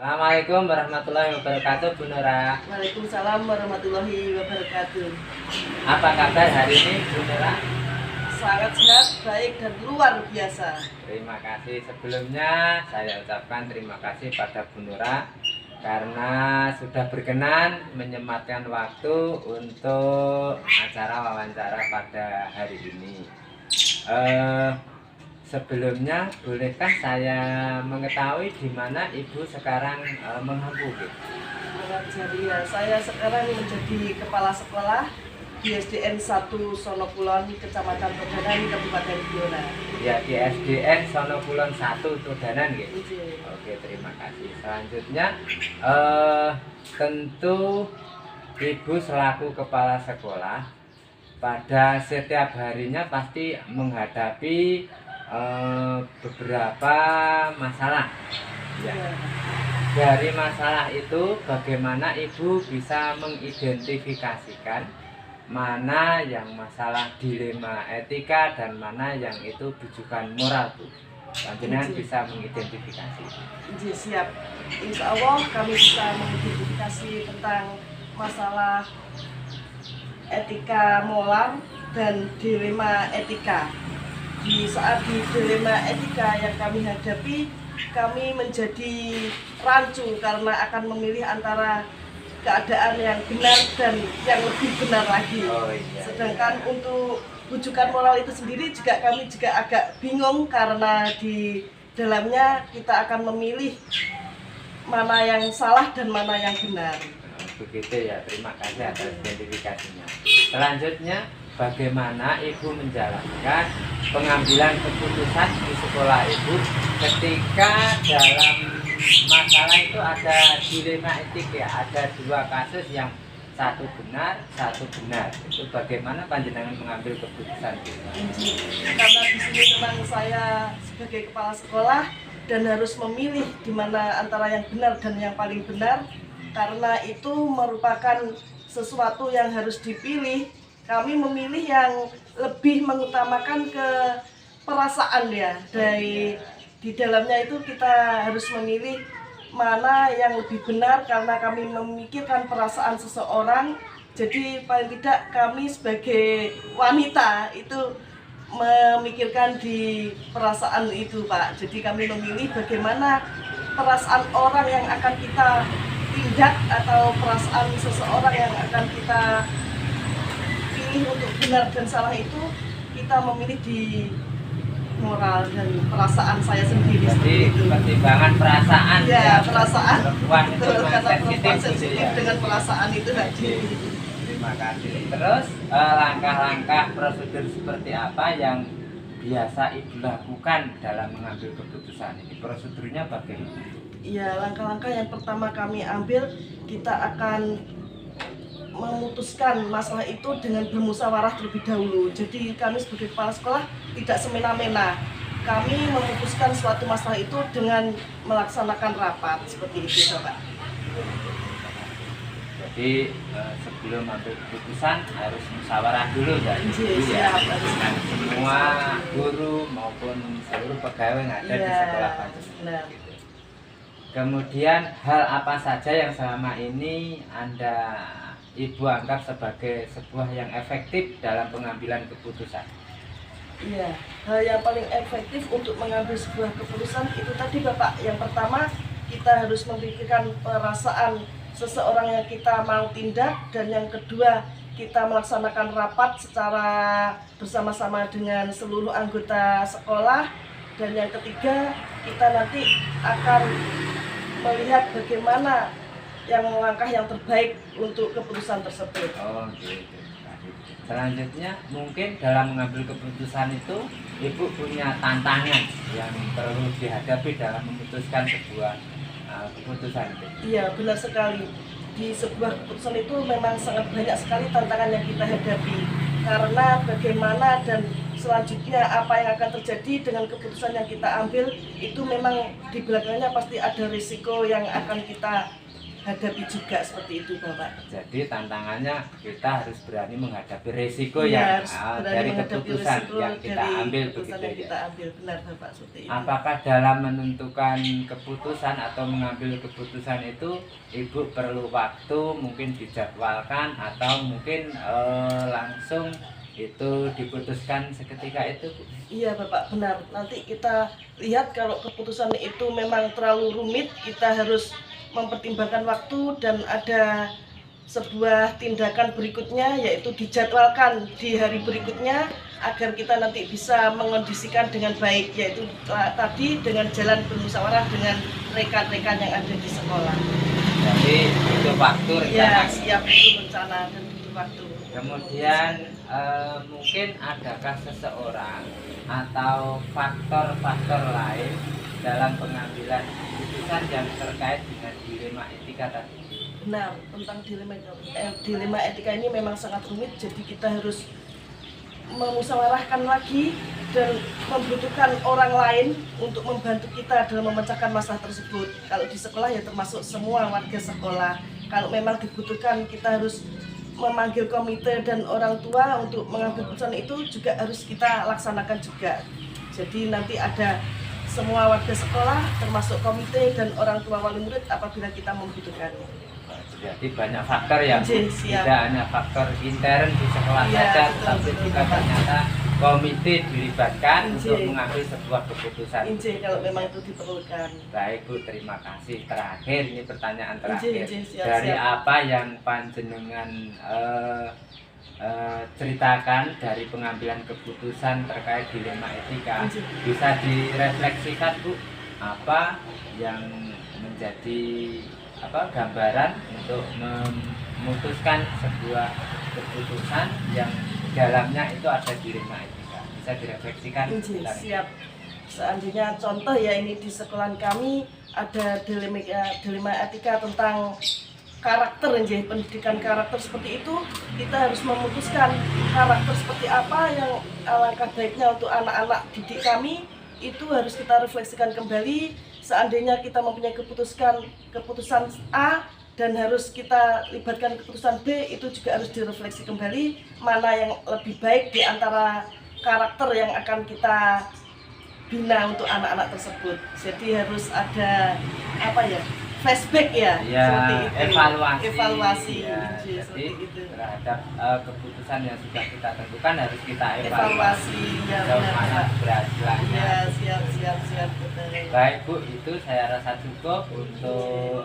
Assalamualaikum warahmatullahi wabarakatuh, Bu Nora. Waalaikumsalam warahmatullahi wabarakatuh. Apa kabar hari ini, Bu Nora? Sangat sehat, baik dan luar biasa. Terima kasih. Sebelumnya saya ucapkan terima kasih pada Bu Nora karena sudah berkenan menyempatkan waktu untuk acara wawancara pada hari ini. Sebelumnya, bolehkah saya mengetahui di mana Ibu sekarang menghambur? Jadi ya, saya sekarang menjadi kepala sekolah di SDN 1 Sonokulon, Kecamatan Todanan, Kabupaten Blora. Ya, di SDN Sonokulon 1 Todanan gitu. Iya. Oke, terima kasih. Selanjutnya tentu Ibu selaku kepala sekolah pada setiap harinya pasti menghadapi beberapa masalah. Ya. Iya. Dari masalah itu bagaimana Ibu bisa mengidentifikasikan mana yang masalah dilema etika dan mana yang itu bujukan moral, Bu? Panjenengan bisa mengidentifikasi. Iya, siap. Insya Allah kami bisa mengidentifikasi tentang masalah etika moral dan dilema etika. Di saat di dilema etika yang kami hadapi, kami menjadi rancu karena akan memilih antara keadaan yang benar dan yang lebih benar lagi. Oh, iya. Sedangkan untuk rujukan moral itu sendiri kami juga agak bingung karena di dalamnya kita akan memilih mana yang salah dan mana yang benar. Begitu ya, terima kasih atas identifikasinya. Selanjutnya, bagaimana Ibu menjalankan pengambilan keputusan di sekolah Ibu ketika dalam masalah itu ada dilema etik ya, ada dua kasus yang satu benar, satu benar. Itu bagaimana panjenengan mengambil keputusan itu? Karena di sini memang saya sebagai kepala sekolah dan harus memilih di mana antara yang benar dan yang paling benar, karena itu merupakan sesuatu yang harus dipilih. Kami memilih yang lebih mengutamakan ke perasaan ya. Di dalamnya itu kita harus memilih mana yang lebih benar karena kami memikirkan perasaan seseorang. Jadi paling tidak kami sebagai wanita itu memikirkan di perasaan itu, Pak. Jadi kami memilih bagaimana perasaan orang yang akan kita tindak atau perasaan seseorang yang akan kita untuk benar dan salah itu kita memilih di moral dan perasaan saya sendiri. Jadi pertimbangan perasaan ya, perasaan perempuan itu karena perempuan sensitif sensitif dengan perasaan itu tadi. Terima kasih. Terus langkah-langkah prosedur seperti apa yang biasa Ibu lakukan dalam mengambil keputusan ini? Prosedurnya bagaimana? Iya, langkah-langkah yang pertama kami ambil, kita akan memutuskan masalah itu dengan bermusyawarah terlebih dahulu. Jadi kami sebagai kepala sekolah tidak semena-mena. Kami memutuskan suatu masalah itu dengan melaksanakan rapat seperti itu, Pak. Jadi sebelum ambil keputusan harus musyawarah dulu ya. Iya, dengan semua guru maupun seluruh pegawai yang ada di sekolah panjenengan. Kemudian hal apa saja yang selama ini Ibu anggap sebagai sebuah yang efektif dalam pengambilan keputusan? Iya, hal yang paling efektif untuk mengambil sebuah keputusan itu tadi, Bapak. Yang pertama, kita harus memikirkan perasaan seseorang yang kita mau tindak, dan yang kedua, kita melaksanakan rapat secara bersama-sama dengan seluruh anggota sekolah, dan yang ketiga, kita nanti akan melihat bagaimana yang langkah yang terbaik untuk keputusan tersebut. Oh gitu. Selanjutnya mungkin dalam mengambil keputusan itu Ibu punya tantangan yang perlu dihadapi dalam memutuskan sebuah keputusan itu. Iya, benar sekali. Di sebuah keputusan itu memang sangat banyak sekali tantangan yang kita hadapi. Karena bagaimana dan selanjutnya apa yang akan terjadi dengan keputusan yang kita ambil itu memang di belakangnya pasti ada risiko yang akan kita hadapi juga seperti itu Bapak. Jadi tantangannya kita harus berani menghadapi resiko Iya, yang harus berani dari menghadapi keputusan resiko yang kita dari ambil keputusan begitu yang ya. kita ambil, benar Bapak, seperti itu. Apakah dalam menentukan keputusan atau mengambil keputusan itu Ibu perlu waktu, mungkin dijadwalkan atau mungkin langsung itu diputuskan seketika itu, Bu? Iya Bapak, benar. Nanti kita lihat kalau keputusan itu memang terlalu rumit, kita harus mempertimbangkan waktu dan ada sebuah tindakan berikutnya, yaitu dijadwalkan di hari berikutnya agar kita nanti bisa mengondisikan dengan baik, yaitu tadi dengan jalan bermusyawarah dengan rekan-rekan yang ada di sekolah. Jadi butuh waktu Ya, rencana. siap, itu rencana dan butuh waktu. Kemudian mungkin adakah seseorang atau faktor-faktor lain dalam pengambilan keputusan yang terkait dengan dilema etika tadi? Benar, tentang dilema etika ini memang sangat rumit, jadi kita harus memusyawarahkan lagi dan membutuhkan orang lain untuk membantu kita dalam memecahkan masalah tersebut. Kalau di sekolah ya termasuk semua warga sekolah. Kalau memang dibutuhkan kita harus memanggil komite dan orang tua untuk mengambil keputusan itu juga harus kita laksanakan juga. Jadi nanti ada semua warga sekolah termasuk komite dan orang tua wali murid apabila kita membutuhkannya. Jadi banyak faktor yang Siap. tidak hanya faktor intern di sekolah Iya, saja, betul, tapi betul, juga Bapak. ternyata komite dilibatkan Iya. untuk mengambil sebuah keputusan. Injil kalau memang itu diperlukan. Baik Bu, terima kasih. Terakhir, ini pertanyaan Injil, terakhir. injil, siap, Dari siap. apa yang panjenengan ceritakan dari pengambilan keputusan terkait dilema etika, Injil. bisa direfleksikan Bu, apa yang menjadi gambaran untuk memutuskan sebuah keputusan yang dalamnya itu ada dilema etika. Bisa direfleksikan Injil, sebentar. siap. Seandainya contoh ya ini di sekolah kami ada dilema etika tentang karakter, injil, pendidikan karakter seperti itu, kita harus memutuskan karakter seperti apa yang alangkah baiknya untuk anak-anak didik kami, itu harus kita refleksikan kembali. Seandainya kita mempunyai keputusan A dan harus kita libatkan keputusan B, itu juga harus direfleksi kembali mana yang lebih baik di antara karakter yang akan kita bina untuk anak-anak tersebut. Jadi harus ada flashback ya, Ya, seperti itu. evaluasi. Ya, Injil, jadi seperti itu. terhadap keputusan yang sudah kita tentukan harus kita Evaluasi, evaluasi ya, sejauh benar, mana Pak. keberhasilannya. Ya, siap, betul. Baik Bu, itu saya rasa cukup untuk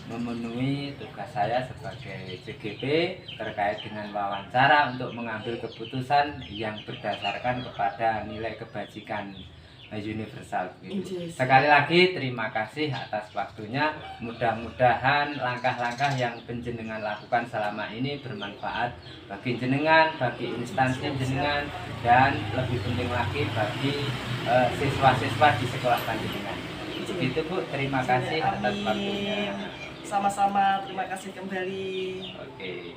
memenuhi tugas saya sebagai CGP terkait dengan wawancara untuk mengambil keputusan yang berdasarkan kepada nilai kebajikan universal. Injil. Sekali lagi terima kasih atas waktunya. Mudah-mudahan langkah-langkah yang penjenengan lakukan selama ini bermanfaat bagi jenengan, bagi instansi jenengan, dan lebih penting lagi bagi siswa-siswa di sekolah panjenengan. Begitu Bu, terima kasih atas waktunya. Amin. Sama-sama, terima kasih kembali. Oke.